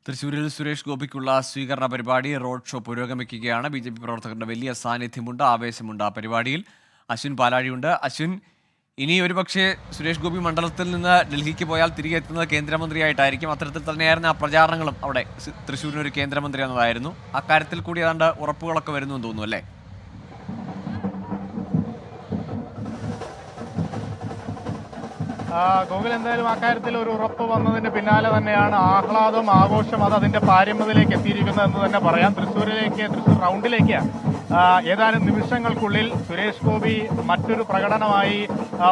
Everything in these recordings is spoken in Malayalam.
തൃശ്ശൂരിൽ സുരേഷ് ഗോപിക്കുള്ള സ്വീകരണ പരിപാടി റോഡ് ഷോ പുരോഗമിക്കുകയാണ്. ബി.ജെ.പി പ്രവർത്തകരുടെ വലിയ സാന്നിധ്യമുണ്ട്, ആവേശമുണ്ട് ആ പരിപാടിയിൽ. അശ്വിൻ പാലാഴിയുണ്ട്. അശ്വിൻ, ഇനി ഒരുപക്ഷെ സുരേഷ് ഗോപി മണ്ഡലത്തിൽ നിന്ന് ഡൽഹിക്ക് പോയാൽ തിരികെ എത്തുന്നത് കേന്ദ്രമന്ത്രിയായിട്ടായിരിക്കും. അത്തരത്തിൽ തന്നെയായിരുന്നു ആ പ്രചാരണങ്ങളും. അവിടെ തൃശ്ശൂരിനൊരു കേന്ദ്രമന്ത്രി എന്നതായിരുന്നു. അക്കാര്യത്തിൽ കൂടി ഏതാണ്ട് ഉറപ്പുകളൊക്കെ വരുന്നു എന്ന് തോന്നുന്നു, അല്ലേ? ഗൂഗിൾ എന്തായാലും അക്കാര്യത്തിൽ ഒരു ഉറപ്പ് വന്നതിന് പിന്നാലെ തന്നെയാണ് ആഹ്ലാദം, ആഘോഷം അത് അതിന്റെ പാരമ്യതയിലേക്ക് എത്തിയിരിക്കുന്നത് എന്ന് തന്നെ പറയാം. തൃശ്ശൂർ റൗണ്ടിലേക്ക് ഏതാനും നിമിഷങ്ങൾക്കുള്ളിൽ സുരേഷ് ഗോപി മറ്റൊരു പ്രകടനമായി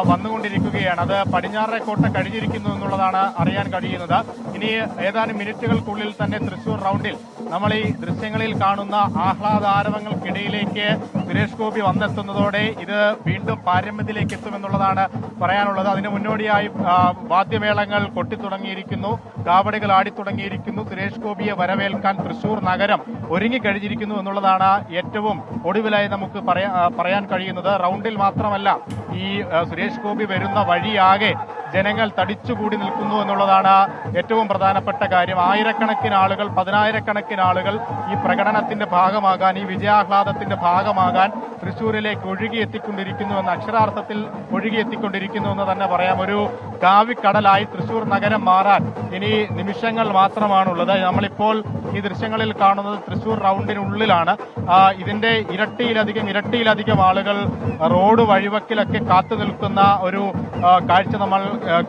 വന്നുകൊണ്ടിരിക്കുകയാണ്. അത് പടിഞ്ഞാറേക്കോട്ട കഴിഞ്ഞിരിക്കുന്നു എന്നുള്ളതാണ് അറിയാൻ കഴിയുന്നത്. ഇനി ഏതാനും മിനിറ്റുകൾക്കുള്ളിൽ തന്നെ തൃശ്ശൂർ റൗണ്ടിൽ നമ്മൾ ഈ ദൃശ്യങ്ങളിൽ കാണുന്ന ആഹ്ലാദാരവങ്ങൾക്കിടയിലേക്ക് സുരേഷ് ഗോപി വന്നെത്തുന്നതോടെ ഇത് വീണ്ടും പാരമ്യത്തിലേക്ക് എത്തുമെന്നുള്ളതാണ് പറയാനുള്ളത്. അതിന് മുന്നോടിയായി വാദ്യമേളങ്ങൾ കൊട്ടിത്തുടങ്ങിയിരിക്കുന്നു, കാവടികൾ ആടിത്തുടങ്ങിയിരിക്കുന്നു. സുരേഷ് ഗോപിയെ വരവേൽക്കാൻ തൃശ്ശൂർ നഗരം ഒരുങ്ങിക്കഴിഞ്ഞിരിക്കുന്നു എന്നുള്ളതാണ് ഏറ്റവും ഒടുവിലായി നമുക്ക് പറയാൻ കഴിയുന്നത്. റൗണ്ടിൽ മാത്രമല്ല, ഈ സുരേഷ് ഗോപി വരുന്ന വഴിയാകെ ജനങ്ങൾ തടിച്ചുകൂടി നിൽക്കുന്നു എന്നുള്ളതാണ് ഏറ്റവും പ്രധാനപ്പെട്ട കാര്യം. ആയിരക്കണക്കിന് ആളുകൾ, പതിനായിരക്കണക്കിന് ആളുകൾ ഈ പ്രകടനത്തിന്റെ ഭാഗമാകാൻ, ഈ വിജയാഹ്ലാദത്തിന്റെ ഭാഗമാകാൻ തൃശ്ശൂരിലേക്ക് ഒഴുകിയെത്തിക്കൊണ്ടിരിക്കുന്നു എന്ന്, അക്ഷരാർത്ഥത്തിൽ ഒഴുകിയെത്തിക്കൊണ്ടിരിക്കുന്നു എന്ന് തന്നെ പറയാം. ഒരു കാവിക്കടലായി തൃശ്ശൂർ നഗരം മാറാൻ ഇനി നിമിഷങ്ങൾ മാത്രമാണുള്ളത്. നമ്മളിപ്പോൾ ഈ ദൃശ്യങ്ങളിൽ കാണുന്നത് തൃശ്ശൂർ റൗണ്ടിനുള്ളിലാണ്. ഇതിന്റെ ഇരട്ടിയിലധികം ആളുകൾ റോഡ് വഴിവക്കിലൊക്കെ കാത്തു നിൽക്കുന്ന ഒരു കാഴ്ച നമ്മൾ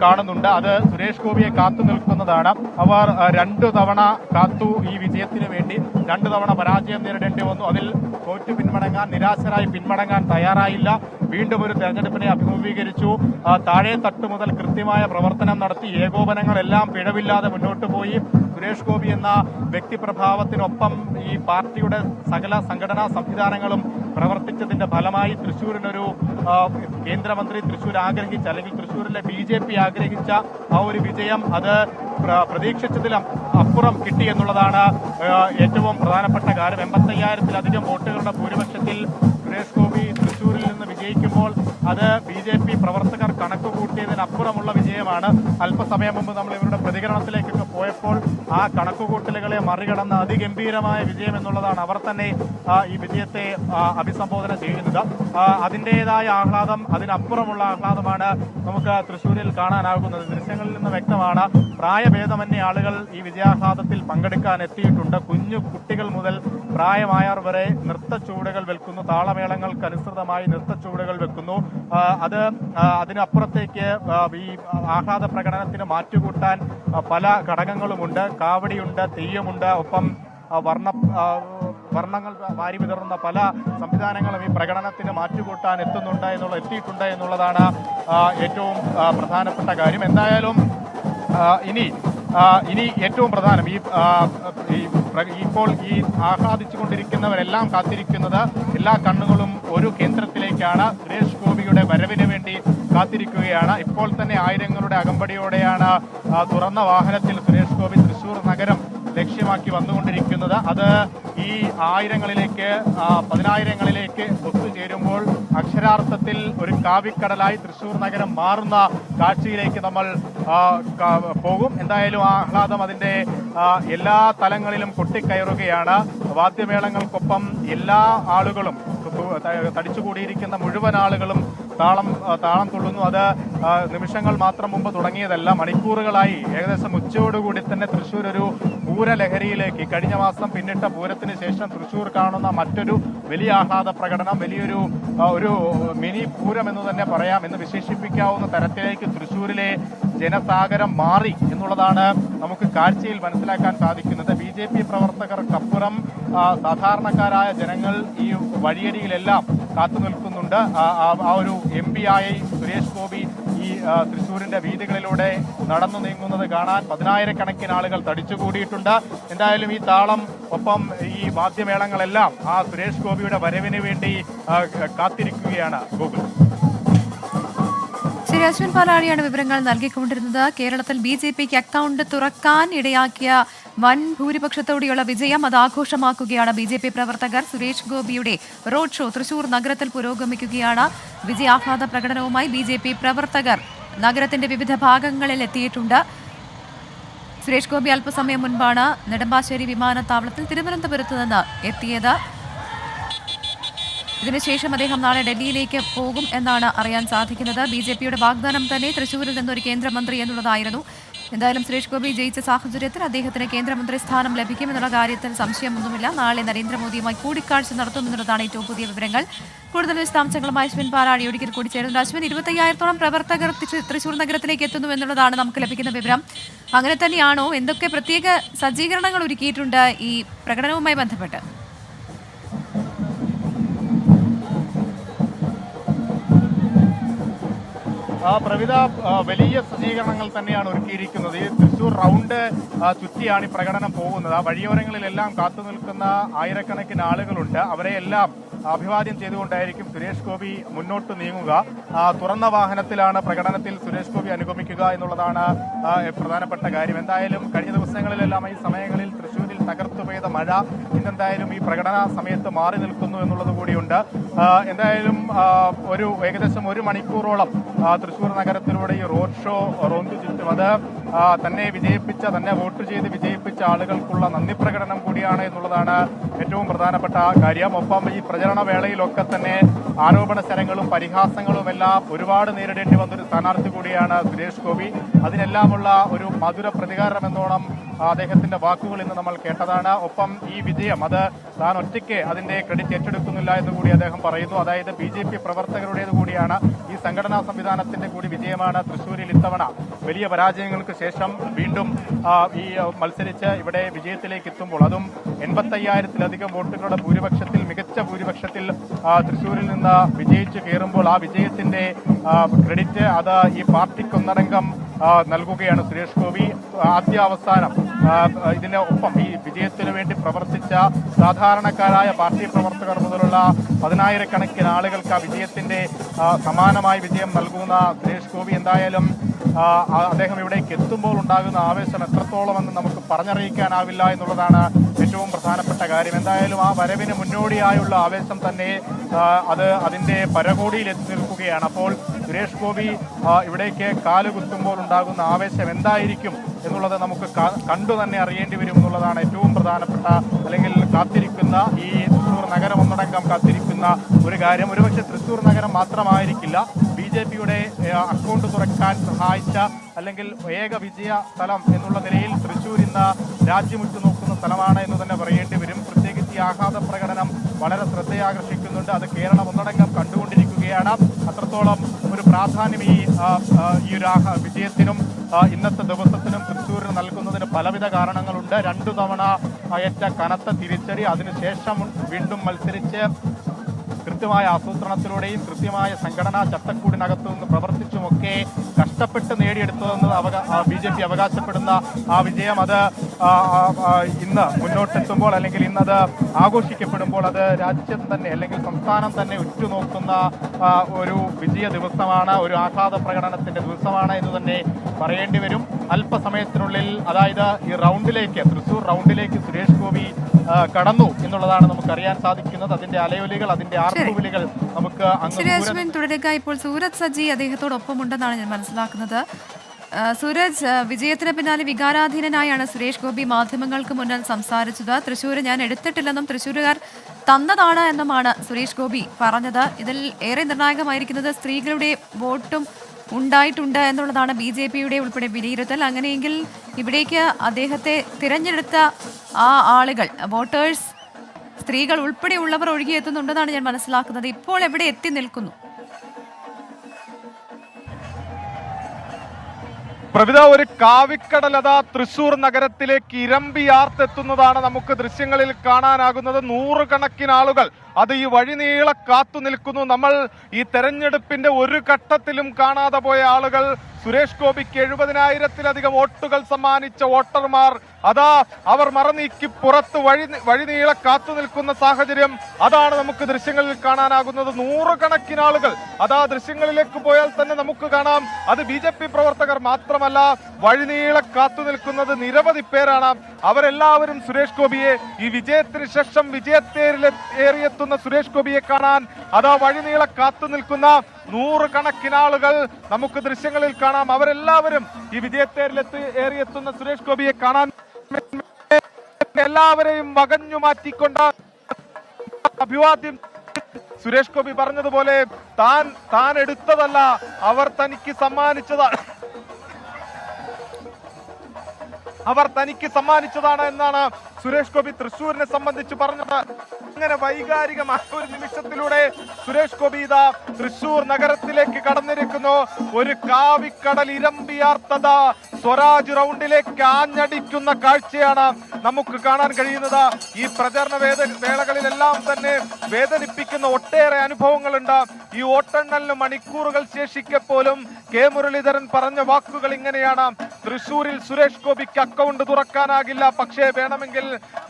കാണുന്നുണ്ട്. അത് സുരേഷ് ഗോപിയെ കാത്തു നിൽക്കുന്നതാണ്. അവർ 2 തവണ കാത്തു ഈ വിജയത്തിന് വേണ്ടി. 2 തവണ പരാജയം നേരിടേണ്ടി വന്നു. അതിൽ തോറ്റു പിന്മടങ്ങാൻ, നിരാശരായി പിന്മടങ്ങാൻ തയ്യാറായില്ല. വീണ്ടും ഒരു തെരഞ്ഞെടുപ്പിനെ അഭിമുഖീകരിച്ചു. താഴെ തട്ട് മുതൽ കൃത്യമായ പ്രവർത്തനം നടത്തി, ഏകോപനങ്ങളെല്ലാം പിഴവില്ലാതെ മുന്നോട്ട് പോയി. സുരേഷ് ഗോപി എന്ന വ്യക്തിപ്രഭാവത്തിനൊപ്പം ഈ പാർട്ടിയുടെ സകല സംഘടനാ സംവിധാനങ്ങളും പ്രവർത്തിച്ചതിന്റെ ഫലമായി തൃശ്ശൂരിനൊരു കേന്ദ്രമന്ത്രി തൃശ്ശൂർ ആഗ്രഹിച്ച, അല്ലെങ്കിൽ തൃശ്ശൂരിലെ ബി.ജെ.പി ആഗ്രഹിച്ച ആ ഒരു വിജയം അത് പ്രതീക്ഷിച്ചതിലും അപ്പുറം കിട്ടി എന്നുള്ളതാണ് ഏറ്റവും പ്രധാനപ്പെട്ട കാര്യം. 85,000-ലധികം വോട്ടുകളുടെ ഭൂരിപക്ഷത്തിൽ സുരേഷ് ഗോപി തൃശ്ശൂരിൽ നിന്ന് വിജയിക്കുമ്പോൾ അത് ബി.ജെ.പി പ്രവർത്തകർ കണക്ക് കൂട്ടിയതിനപ്പുറമുള്ള വിജയമാണ്. അല്പസമയം മുമ്പ് നമ്മൾ ഇവരുടെ പ്രതികരണത്തിലേക്കൊക്കെ പോയപ്പോൾ ആ കണക്കുകൂട്ടലുകളെ മറികടന്ന അതിഗംഭീരമായ വിജയം എന്നുള്ളതാണ് അവർ തന്നെ ഈ വിജയത്തെ അഭിസംബോധന ചെയ്യുന്നത്. അതിൻ്റെതായ ആഹ്ലാദം, അതിനപ്പുറമുള്ള ആഹ്ലാദമാണ് നമുക്ക് തൃശ്ശൂരിൽ കാണാനാകുന്നത്. ദൃശ്യങ്ങളിൽ നിന്ന് വ്യക്തമാണ്, പ്രായഭേദമന്യേ ആളുകൾ ഈ വിജയാഹ്ലാദത്തിൽ പങ്കെടുക്കാൻ എത്തിയിട്ടുണ്ട്. കുഞ്ഞു കുട്ടികൾ മുതൽ പ്രായമായവർ വരെ നൃത്തച്ചുവടുകൾ വെക്കുന്നു, താളമേളങ്ങൾക്കനുസൃതമായി നൃത്തച്ചുവടുകൾ വെക്കുന്നു. അതിനപ്പുറത്തേക്ക് ഈ ആഹ്ലാദ പ്രകടനത്തിന് മാറ്റുകൂട്ടാൻ പല ഘടകങ്ങളുമുണ്ട്. കാവടിയുണ്ട്, തെയ്യമുണ്ട്, ഒപ്പം വർണ്ണങ്ങൾ വാരി വിതറുന്ന പല സംവിധാനങ്ങളും ഈ പ്രകടനത്തിന് മാറ്റുകൂട്ടാൻ എത്തിയിട്ടുണ്ട് എന്നുള്ളതാണ് ഏറ്റവും പ്രധാനപ്പെട്ട കാര്യം. എന്തായാലും ഇനി ഏറ്റവും പ്രധാനം ഇപ്പോൾ ഈ ആഹ്ലാദിച്ചുകൊണ്ടിരിക്കുന്നവരെല്ലാം കാത്തിരിക്കുന്നത്, എല്ലാ കണ്ണുകളും ഒരു കേന്ദ്രത്തിലേക്കാണ്. സുരേഷ് ഗോപിയുടെ വരവിന് വേണ്ടി കാത്തിരിക്കുകയാണ്. ഇപ്പോൾ തന്നെ ആയിരങ്ങളുടെ അകമ്പടിയോടെയാണ് തുറന്ന വാഹനത്തിൽ സുരേഷ് ഗോപി തൃശ്ശൂർ നഗരം ലക്ഷ്യമാക്കി വന്നുകൊണ്ടിരിക്കുന്നത്. അത് ഈ പതിനായിരങ്ങളിലേക്ക് ഒത്തുചേരുമ്പോൾ അക്ഷരാർത്ഥത്തിൽ ഒരു കാവിക്കടലായി തൃശ്ശൂർ നഗരം മാറുന്ന കാഴ്ചയിലേക്ക് നമ്മൾ പോകും. എന്തായാലും ആഹ്ലാദം അതിന്റെ എല്ലാ തലങ്ങളിലും കൊട്ടിക്കയറുകയാണ്. വാദ്യമേളങ്ങൾക്കൊപ്പം എല്ലാ ആളുകളും, തടിച്ചുകൂടിയിരിക്കുന്ന മുഴുവൻ ആളുകളും താളം തുള്ളുന്നു. അത് നിമിഷങ്ങൾ മാത്രം മുമ്പ് തുടങ്ങിയതല്ല, മണിക്കൂറുകളായി, ഏകദേശം ഉച്ചയോടുകൂടി തന്നെ തൃശ്ശൂർ ഒരു പൂരലഹരിയിലേക്ക്, കഴിഞ്ഞ മാസം പിന്നിട്ട പൂരത്തിന് ശേഷം തൃശ്ശൂർ കാണുന്ന മറ്റൊരു വലിയ ആഹ്ലാദ പ്രകടനം, വലിയൊരു മിനി പൂരം എന്ന് തന്നെ പറയാം, എന്ന് വിശേഷിപ്പിക്കാവുന്ന തരത്തിലേക്ക് തൃശ്ശൂരിലെ ജനസാഗരം മാറി എന്നുള്ളതാണ് നമുക്ക് കാഴ്ചയിൽ മനസ്സിലാക്കാൻ സാധിക്കുന്നത്. ബി.ജെ.പി പ്രവർത്തകർക്കപ്പുറം സാധാരണക്കാരായ ജനങ്ങൾ ഈ വഴിയരികിലെല്ലാം കാത്തു നിൽക്കുന്നുണ്ട്. ആ ഒരു MP ആയി സുരേഷ് ഗോപി ഈ തൃശ്ശൂരിന്റെ വീതികളിലൂടെ നടന്നു നീങ്ങുന്നത് കാണാൻ 10,000-കണക്കിന് ആളുകൾ തടിച്ചുകൂടിയിട്ടുണ്ട്. എന്തായാലും ഈ താളം, ഒപ്പം ഈ വാദ്യമേളങ്ങളെല്ലാം ആ സുരേഷ് ഗോപിയുടെ വരവിന് വേണ്ടി കാത്തിരിക്കുകയാണ്. ഗൂഗിൾ. ശരി, അശ്വിൻ പാലാഴിയാണ് വിവരങ്ങൾ നൽകിക്കൊണ്ടിരുന്നത്. കേരളത്തിൽ ബി.ജെ.പിക്ക് അക്കൗണ്ട് തുറക്കാൻ ഇടയാക്കിയ വൻ ഭൂരിപക്ഷത്തോടെയുള്ള വിജയം അത് ആഘോഷമാക്കുകയാണ് ബി.ജെ.പി പ്രവർത്തകർ. സുരേഷ് ഗോപിയുടെ റോഡ് ഷോ തൃശൂർ നഗരത്തിൽ പുരോഗമിക്കുകയാണ്. വിജയാഹ്ലാദ പ്രകടനവുമായി ബി.ജെ.പി പ്രവർത്തകർ നഗരത്തിന്റെ വിവിധ ഭാഗങ്ങളിൽ എത്തിയിട്ടുണ്ട്. സുരേഷ് ഗോപി അല്പസമയം മുൻപാണ് നെടുമ്പാശ്ശേരി വിമാനത്താവളത്തിൽ തിരുവനന്തപുരത്ത് നിന്ന് എത്തിയത്. ഇതിനുശേഷം അദ്ദേഹം നാളെ ഡൽഹിയിലേക്ക് പോകും എന്നാണ് അറിയാൻ സാധിക്കുന്നത്. BJPയുടെ വാഗ്ദാനം തന്നെ തൃശ്ശൂരിൽ നിന്നൊരു കേന്ദ്രമന്ത്രി എന്നുള്ളതായിരുന്നു. എന്തായാലും സുരേഷ് ഗോപി ജയിച്ച സാഹചര്യത്തിൽ അദ്ദേഹത്തിന് കേന്ദ്രമന്ത്രി സ്ഥാനം ലഭിക്കുമെന്നുള്ള കാര്യത്തിൽ സംശയമൊന്നുമില്ല. നാളെ നരേന്ദ്രമോദിയുമായി കൂടിക്കാഴ്ച നടത്തുമെന്നുള്ളതാണ് ഏറ്റവും പുതിയ വിവരങ്ങൾ. കൂടുതൽ വിശദാംശങ്ങളുമായി അശ്വിൻ പാലാഴി ഒരിക്കൽ കൂടി ചേരുന്നു. അശ്വിൻ, 25,000-ഓളം പ്രവർത്തകർ തൃശ്ശൂർ നഗരത്തിലേക്ക് എത്തുന്നു എന്നുള്ളതാണ് നമുക്ക് ലഭിക്കുന്ന വിവരം. അങ്ങനെ തന്നെയാണോ? എന്തൊക്കെ പ്രത്യേക സജ്ജീകരണങ്ങൾ ഒരുക്കിയിട്ടുണ്ട് ഈ പ്രകടനവുമായി ബന്ധപ്പെട്ട്? പ്രവിധ വലിയ സജ്ജീകരണങ്ങൾ തന്നെയാണ് ഒരുക്കിയിരിക്കുന്നത്. ഈ തൃശ്ശൂർ റൗണ്ട് ചുറ്റിയാണ് ഈ പ്രകടനം പോകുന്നത്. ആ വഴിയോരങ്ങളിലെല്ലാം കാത്തു നിൽക്കുന്ന ആയിരക്കണക്കിന് ആളുകളുണ്ട്. അവരെയെല്ലാം അഭിവാദ്യം ചെയ്തുകൊണ്ടായിരിക്കും സുരേഷ് ഗോപി മുന്നോട്ട് നീങ്ങുക. തുറന്ന വാഹനത്തിലാണ് പ്രകടനത്തിൽ സുരേഷ് ഗോപി അനുഗമിക്കുക എന്നുള്ളതാണ് പ്രധാനപ്പെട്ട കാര്യം. എന്തായാലും കഴിഞ്ഞ ദിവസങ്ങളിലെല്ലാം ഈ സമയങ്ങളിൽ തൃശ്ശൂരിൽ തകർത്തു പെയ്ത മഴ ഇന്നെന്തായാലും ഈ പ്രകടന സമയത്ത് മാറി നിൽക്കുന്നു എന്നുള്ളത് കൂടിയുണ്ട്. എന്തായാലും ഏകദേശം 1 മണിക്കൂറോളം തൃശ്ശൂർ നഗരത്തിലൂടെ ഈ റോഡ് ഷോ റോന്തു ചുറ്റും. അത് തന്നെ വോട്ട് ചെയ്ത് വിജയിപ്പിച്ച ആളുകൾക്കുള്ള നന്ദി പ്രകടനം കൂടിയാണ് എന്നുള്ളതാണ് ഏറ്റവും പ്രധാനപ്പെട്ട കാര്യം. ഒപ്പം ഈ പ്രചരണ വേളയിലൊക്കെ തന്നെ ആരോപണ ശരങ്ങളും പരിഹാസങ്ങളും എല്ലാം ഒരുപാട് നേരിടേണ്ടി വന്നൊരു സ്ഥാനാർത്ഥി കൂടിയാണ് സുരേഷ് ഗോപി. അതിനെല്ലാമുള്ള ഒരു മധുര പ്രതികാരം എന്നോണം അദ്ദേഹത്തിന്റെ വാക്കുകൾ ഇന്ന് നമ്മൾ കേട്ടതാണ്. ഒപ്പം ഈ വിജയം അത് താൻ ഒറ്റയ്ക്ക് അതിന്റെ ക്രെഡിറ്റ് ഏറ്റെടുക്കുന്നില്ല എന്ന് കൂടി അദ്ദേഹം പറയുന്നു. അതായത് BJP പ്രവർത്തകരുടേത് കൂടിയാണ്, ഈ സംഘടനാ സംവിധാനത്തിന്റെ കൂടി വിജയമാണ് തൃശ്ശൂരിൽ ഇത്തവണ വലിയ പരാജയങ്ങൾക്ക് ശേഷം വീണ്ടും ഈ മത്സരിച്ച് ഇവിടെ വിജയത്തിലേക്ക് എത്തുമ്പോൾ, അതും 85,000-ലധികം വോട്ടുകളുടെ ഭൂരിപക്ഷത്തിൽ, മികച്ച ഭൂരിപക്ഷത്തിൽ തൃശ്ശൂരിൽ നിന്ന് വിജയിച്ചു കയറുമ്പോൾ ആ വിജയത്തിന്റെ ക്രെഡിറ്റ് അത് ഈ പാർട്ടിക്കൊന്നടങ്കം നൽകുകയാണ് സുരേഷ് ഗോപി. ആദ്യാവസാനം ഇതിന് ഒപ്പം ഈ വിജയത്തിനു വേണ്ടി പ്രവർത്തിച്ച സാധാരണക്കാരായ പാർട്ടി പ്രവർത്തകർ മുതലുള്ള 10,000-കണക്കിന് ആളുകൾക്ക് ആ വിജയത്തിന്റെ സമാനമായ വിജയം നൽകുന്ന സുരേഷ് ഗോപി എന്തായാലും അദ്ദേഹം ഇവിടേക്ക് എത്തുമ്പോൾ ഉണ്ടാകുന്ന ആവേശം എത്രത്തോളമെന്ന് നമുക്ക് പറഞ്ഞറിയിക്കാനാവില്ല എന്നുള്ളതാണ് ഏറ്റവും പ്രധാനപ്പെട്ട കാര്യം. എന്തായാലും ആ വരവിന് മുന്നോടിയായുള്ള ആവേശം തന്നെ അത് അതിന്റെ പരകോടിയിൽ എത്തി നിൽക്കുകയാണ്. അപ്പോൾ സുരേഷ് ഗോപി ഇവിടേക്ക് കാലുകുത്തുമ്പോൾ ഉണ്ടാകുന്ന ആവേശം എന്തായിരിക്കും എന്നുള്ളത് നമുക്ക് കണ്ടു തന്നെ അറിയേണ്ടി വരും എന്നുള്ളതാണ് ഏറ്റവും പ്രധാനപ്പെട്ട, അല്ലെങ്കിൽ കാത്തിരിക്കുന്ന ഈ തൃശ്ശൂർ നഗരം ഒന്നടങ്കം കാത്തിരിക്കുന്ന ഒരു കാര്യം. ഒരുപക്ഷെ തൃശ്ശൂർ നഗരം മാത്രമായിരിക്കില്ല BJPയുടെ അക്കൗണ്ട് തുറക്കാൻ സഹായിച്ച അല്ലെങ്കിൽ ഏക വിജയ സ്ഥലം എന്നുള്ള നിലയിൽ തൃശ്ശൂർ ഇന്ന് രാജ്യമുറ്റു നോക്കുന്ന സ്ഥലമാണ് എന്ന് തന്നെ പറയേണ്ടി വരും. പ്രത്യേകിച്ച് ഈ ആഹ്ലാദ പ്രകടനം വളരെ ശ്രദ്ധയാകർഷിക്കുന്നുണ്ട്. അത് കേരളം ഒന്നടങ്കം കണ്ടുകൊണ്ടിരിക്കുകയാണ്. അത്രത്തോളം ഒരു പ്രാധാന്യം ഈ ഒരു വിജയത്തിനും ഇന്നത്തെ ദിവസത്തിനും തൃശ്ശൂരിന് നൽകുന്നതിന് പലവിധ കാരണങ്ങളുണ്ട്. 2 തവണ ഏറ്റ കനത്ത തിരിച്ചടി, അതിനുശേഷം വീണ്ടും മത്സരിച്ച് കൃത്യമായ ആസൂത്രണത്തിലൂടെയും കൃത്യമായ സംഘടനാ ചട്ടക്കൂടിനകത്തു നിന്ന് പ്രവർത്തിച്ചുമൊക്കെ കഷ്ടപ്പെട്ട് നേടിയെടുത്തതെന്ന് BJP അവകാശപ്പെടുന്ന ആ വിജയം അത് ഇന്ന് മുന്നോട്ടെത്തുമ്പോൾ, അല്ലെങ്കിൽ ഇന്നത് ആഘോഷിക്കപ്പെടുമ്പോൾ അത് രാജ്യം തന്നെ അല്ലെങ്കിൽ സംസ്ഥാനം തന്നെ ഉറ്റുനോക്കുന്ന ഒരു വിജയ ദിവസമാണ്, ഒരു ആഹ്ലാദ പ്രകടനത്തിന്റെ ദിവസമാണ് എന്ന് തന്നെ പറയേണ്ടി വരും. അല്പസമയത്തിനുള്ളിൽ, അതായത് ഈ റൗണ്ടിലേക്ക്, തൃശ്ശൂർ റൗണ്ടിലേക്ക് സുരേഷ് ഗോപി കടന്നു എന്നുള്ളതാണ് നമുക്കറിയാൻ സാധിക്കുന്നത്. അതിന്റെ അലയൊലികൾ, അതിന്റെ ആർപ്പുവിളികൾ നമുക്ക് തുടരുക. ഇപ്പോൾ സൂരജ് സജി അദ്ദേഹത്തോടൊപ്പം ഉണ്ടെന്നാണ് ഞാൻ മനസ്സിലാക്കുന്നത്. സൂരജ്, വിജയത്തിന് പിന്നാലെ വികാരാധീനനായാണ് സുരേഷ് ഗോപി മാധ്യമങ്ങൾക്ക് മുന്നിൽ സംസാരിച്ചത്. തൃശ്ശൂർ ഞാൻ എടുത്തിട്ടില്ലെന്നും തൃശ്ശൂരുകാർ തന്നതാണ് എന്നുമാണ് സുരേഷ് ഗോപി പറഞ്ഞത്. ഇതിൽ ഏറെ നിർണായകമായിരിക്കുന്നത് സ്ത്രീകളുടെ വോട്ടും ഉണ്ടായിട്ടുണ്ട് എന്നുള്ളതാണ് BJPയുടെ ഉൾപ്പെടെ വിലയിരുത്തൽ. അങ്ങനെയെങ്കിൽ ഇവിടേക്ക് അദ്ദേഹത്തെ തിരഞ്ഞെടുത്ത ആ ആളുകൾ, വോട്ടേഴ്സ്, സ്ത്രീകൾ ഉൾപ്പെടെയുള്ളവർ ഒഴുകിയെത്തുന്നുണ്ടെന്നാണ് ഞാൻ മനസ്സിലാക്കുന്നത്. ഇപ്പോൾ എവിടെ എത്തി നിൽക്കുന്നു? പ്രവിധ, ഒരു കാവിക്കടലത തൃശ്ശൂർ നഗരത്തിലേക്ക് ഇരമ്പിയാർത്തെത്തുന്നതാണ് നമുക്ക് ദൃശ്യങ്ങളിൽ കാണാനാകുന്നത്. 100 കണക്കിന് ആളുകൾ അത് ഈ വഴിനീളെ കാത്തു നിൽക്കുന്നു. നമ്മൾ ഈ തെരഞ്ഞെടുപ്പിന്റെ ഒരു ഘട്ടത്തിലും കാണാതെ പോയ ആളുകൾ, സുരേഷ് ഗോപിക്ക് 70,000-ലധികം വോട്ടുകൾ സമ്മാനിച്ച വോട്ടർമാർ, അതാ അവർ മറനീക്കി പുറത്ത് വഴിനീളെ കാത്തു നിൽക്കുന്ന സാഹചര്യം അതാണ് നമുക്ക് ദൃശ്യങ്ങളിൽ കാണാനാകുന്നത്. 100 കണക്കിന് ആളുകൾ അതാ ദൃശ്യങ്ങളിലേക്ക് പോയാൽ തന്നെ നമുക്ക് കാണാം. അത് BJP പ്രവർത്തകർ മാത്രമല്ല, മാത്രമല്ല വഴിനീളെ കാത്തു നിൽക്കുന്നത് നിരവധി പേരാണ്. അവരെല്ലാവരും സുരേഷ് ഗോപിയെ ഈ വിജയത്തിന് ശേഷം വിജയത്തേറിയെത്തുന്ന സുരേഷ് ഗോപിയെ കാണാൻ അതാ വഴിനീളെ കാത്തു നിൽക്കുന്ന നൂറുകണക്കിന് ആളുകൾ നമുക്ക് ദൃശ്യങ്ങളിൽ കാണാം. അവരെല്ലാവരും ഈ ഏറിയെത്തുന്ന സുരേഷ് ഗോപിയെ കാണാൻ എല്ലാവരെയും വകഞ്ഞു മാറ്റിക്കൊണ്ട് അഭിവാദ്യം. സുരേഷ് ഗോപി പറഞ്ഞതുപോലെ താൻ എടുത്തതല്ല, അവർ തനിക്ക് സമ്മാനിച്ചതാണ് എന്നാണ് സുരേഷ് ഗോപി തൃശ്ശൂരിനെ സംബന്ധിച്ച് പറഞ്ഞത്. അങ്ങനെ വൈകാരികമായ ഒരു നിമിഷത്തിലൂടെ സുരേഷ് ഗോപി ഇതാ തൃശ്ശൂർ നഗരത്തിലേക്ക് കടന്നിരിക്കുന്നു. ഒരു കാവിക്കടൽ ഇരമ്പിയാർത്തത സ്വരാജ് റൗണ്ടിലേക്ക് ആഞ്ഞടിക്കുന്ന കാഴ്ചയാണ് നമുക്ക് കാണാൻ കഴിയുന്നത്. ഈ പ്രചരണ വേളകളിലെല്ലാം തന്നെ വേദനിപ്പിക്കുന്ന ഒട്ടേറെ അനുഭവങ്ങളുണ്ട്. ഈ വോട്ടെണ്ണലിന് മണിക്കൂറുകൾ ശേഷിക്കെ പോലും കെ മുരളീധരൻ പറഞ്ഞ വാക്കുകൾ ഇങ്ങനെയാണ്: തൃശ്ശൂരിൽ സുരേഷ് ഗോപിക്ക് അക്കൗണ്ട് തുറക്കാനാകില്ല, പക്ഷേ വേണമെങ്കിൽ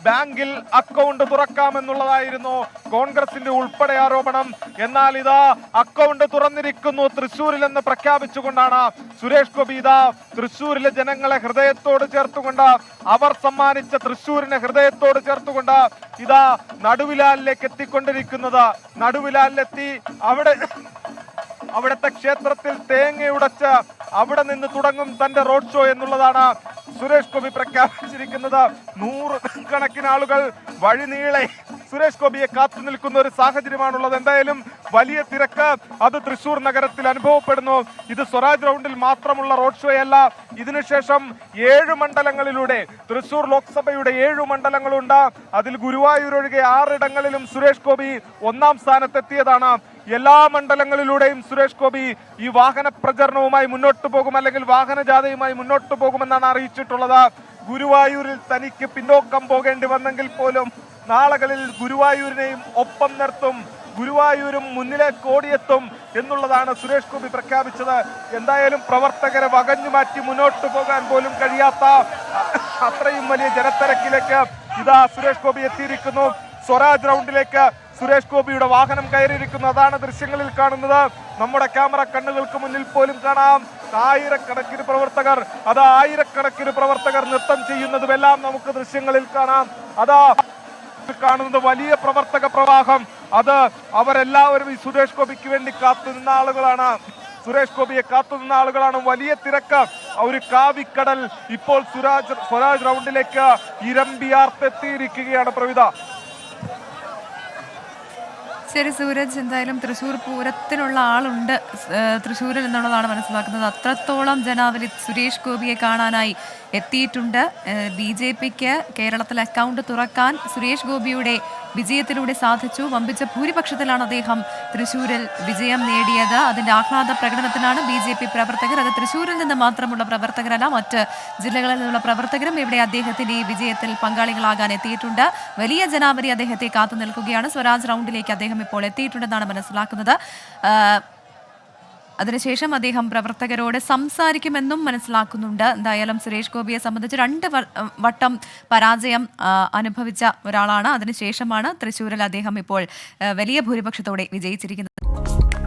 ബാങ്കിൽ അക്കൗണ്ട് തുറക്കാമെന്നുള്ളതായിരുന്നു കോൺഗ്രസിന്റെ ഉൾപ്പെടെ ആരോപണം. എന്നാൽ ഇതാ അക്കൗണ്ട് തുറന്നിരിക്കുന്നു തൃശ്ശൂരിൽ എന്ന് പ്രഖ്യാപിച്ചുകൊണ്ടാണ് സുരേഷ് ഗോപി ഇതാ തൃശ്ശൂരിലെ ജനങ്ങളെ ഹൃദയത്തോട് ചേർത്തുകൊണ്ട്, അവർ സമ്മാനിച്ച തൃശ്ശൂരിനെ ഹൃദയത്തോട് ചേർത്തുകൊണ്ട് ഇതാ നടുവിലാലിലേക്ക് എത്തിക്കൊണ്ടിരിക്കുന്നത്. നടുവിലാലിലെത്തി അവിടുത്തെ ക്ഷേത്രത്തിൽ തേങ്ങയുടച്ച് അവിടെ നിന്ന് തുടങ്ങും തന്റെ റോഡ് ഷോ എന്നുള്ളതാണ് സുരേഷ് ഗോപി പ്രഖ്യാപിച്ചിരിക്കുന്നത്. നൂറുകണക്കിന് ആളുകൾ വഴിനീളെ സുരേഷ് ഗോപിയെ കാത്തു നിൽക്കുന്ന ഒരു സാഹചര്യമാണുള്ളത്. എന്തായാലും വലിയ തിരക്ക് അത് തൃശ്ശൂർ നഗരത്തിൽ അനുഭവപ്പെടുന്നു. ഇത് സ്വരാജ് റൗണ്ടിൽ മാത്രമുള്ള റോഡ് ഷോ അല്ല. ഇതിനുശേഷം 7 മണ്ഡലങ്ങളിലൂടെ തൃശ്ശൂർ ലോക്സഭയുടെ 7 മണ്ഡലങ്ങളുണ്ട്. അതിൽ ഗുരുവായൂർ ഒഴികെ 6 ഇടങ്ങളിലും സുരേഷ് ഗോപി 1ാം സ്ഥാനത്തെത്തിയതാണ്. എല്ലാ മണ്ഡലങ്ങളിലൂടെയും സുരേഷ് ഗോപി ഈ വാഹന പ്രചരണവുമായി മുന്നോട്ട് പോകും, അല്ലെങ്കിൽ വാഹനജാഥയുമായി മുന്നോട്ട് പോകുമെന്നാണ് അറിയിച്ചിട്ടുള്ളത്. ഗുരുവായൂരിൽ തനിക്ക് പിന്നോക്കം പോകേണ്ടി വന്നെങ്കിൽ പോലും നാളുകളിൽ ഗുരുവായൂരിനെയും ഒപ്പം നിർത്തും, ഗുരുവായൂരും മുന്നിലേക്ക് ഓടിയെത്തും എന്നുള്ളതാണ് സുരേഷ് ഗോപി പ്രഖ്യാപിച്ചത്. എന്തായാലും പ്രവർത്തകരെ വകഞ്ഞു മാറ്റി മുന്നോട്ട് പോകാൻ പോലും കഴിയാത്ത അത്രയും വലിയ ജനത്തിരക്കിലേക്ക് ഇതാ സുരേഷ് ഗോപി എത്തിയിരിക്കുന്നു. സ്വരാജ് റൗണ്ടിലേക്ക് സുരേഷ് ഗോപിയുടെ വാഹനം കയറിയിരിക്കുന്നു. അതാണ് ദൃശ്യങ്ങളിൽ കാണുന്നത്. നമ്മുടെ ക്യാമറ കണ്ണുകൾക്ക് മുന്നിൽ പോലും കാണാം ആയിരക്കണക്കിന് പ്രവർത്തകർ നൃത്തം ചെയ്യുന്നതുമെല്ലാം നമുക്ക് ദൃശ്യങ്ങളിൽ കാണാം. അതാ കാണുന്നത് വലിയ പ്രവർത്തക പ്രവാഹം. അത് അവരെല്ലാവരും ഈ സുരേഷ് ഗോപിക്ക് വേണ്ടി കാത്തുനിന്ന ആളുകളാണ്. സുരേഷ് ഗോപിയെ കാത്തുനിന്ന ആളുകളാണ്. വലിയ തിരക്ക്. ഒരു കാവിക്കടൽ ഇപ്പോൾ സ്വരാജ് റൗണ്ടിലേക്ക് ഇരമ്പിയാർത്തെത്തിയിരിക്കുകയാണ് പ്രവിധ. ശരി സൂരജ്, എന്തായാലും തൃശ്ശൂർ പൂരത്തിനുള്ള ആളുണ്ട് തൃശ്ശൂരിൽ എന്നുള്ളതാണ് മനസ്സിലാക്കുന്നത്. അത്രത്തോളം ജനാവലി സുരേഷ് ഗോപിയെ കാണാനായി എത്തിയിട്ടുണ്ട്. BJPക്ക് കേരളത്തിൽ അക്കൗണ്ട് തുറക്കാൻ സുരേഷ് ഗോപിയുടെ വിജയത്തിലൂടെ സാധിച്ചു. വമ്പിച്ച ഭൂരിപക്ഷത്തിലാണ് അദ്ദേഹം തൃശ്ശൂരിൽ വിജയം നേടിയത്. അതിന്റെ ആഹ്ലാദ പ്രകടനത്തിനാണ് BJP പ്രവർത്തകർ. അത് തൃശ്ശൂരിൽ നിന്ന് മാത്രമുള്ള പ്രവർത്തകരല്ല, മറ്റ് ജില്ലകളിൽ നിന്നുള്ള പ്രവർത്തകരും ഇവിടെ അദ്ദേഹത്തിന്റെ ഈ വിജയത്തിൽ പങ്കാളികളാകാൻ എത്തിയിട്ടുണ്ട്. വലിയ ജനാവലി അദ്ദേഹത്തെ കാത്തു നിൽക്കുകയാണ്. സ്വരാജ് റൗണ്ടിലേക്ക് അദ്ദേഹം ഇപ്പോൾ എത്തിയിട്ടുണ്ടെന്നാണ് മനസ്സിലാക്കുന്നത്. അതിനുശേഷം അദ്ദേഹം പ്രവർത്തകരോട് സംസാരിക്കുമെന്നും മനസ്സിലാക്കുന്നുണ്ട്. എന്തായാലും സുരേഷ് ഗോപിയെ സംബന്ധിച്ച് 2 വട്ടം പരാജയം അനുഭവിച്ച ഒരാളാണ്. അതിനുശേഷമാണ് തൃശ്ശൂരിൽ അദ്ദേഹം ഇപ്പോൾ വലിയ ഭൂരിപക്ഷത്തോടെ വിജയിച്ചിരിക്കുന്നത്.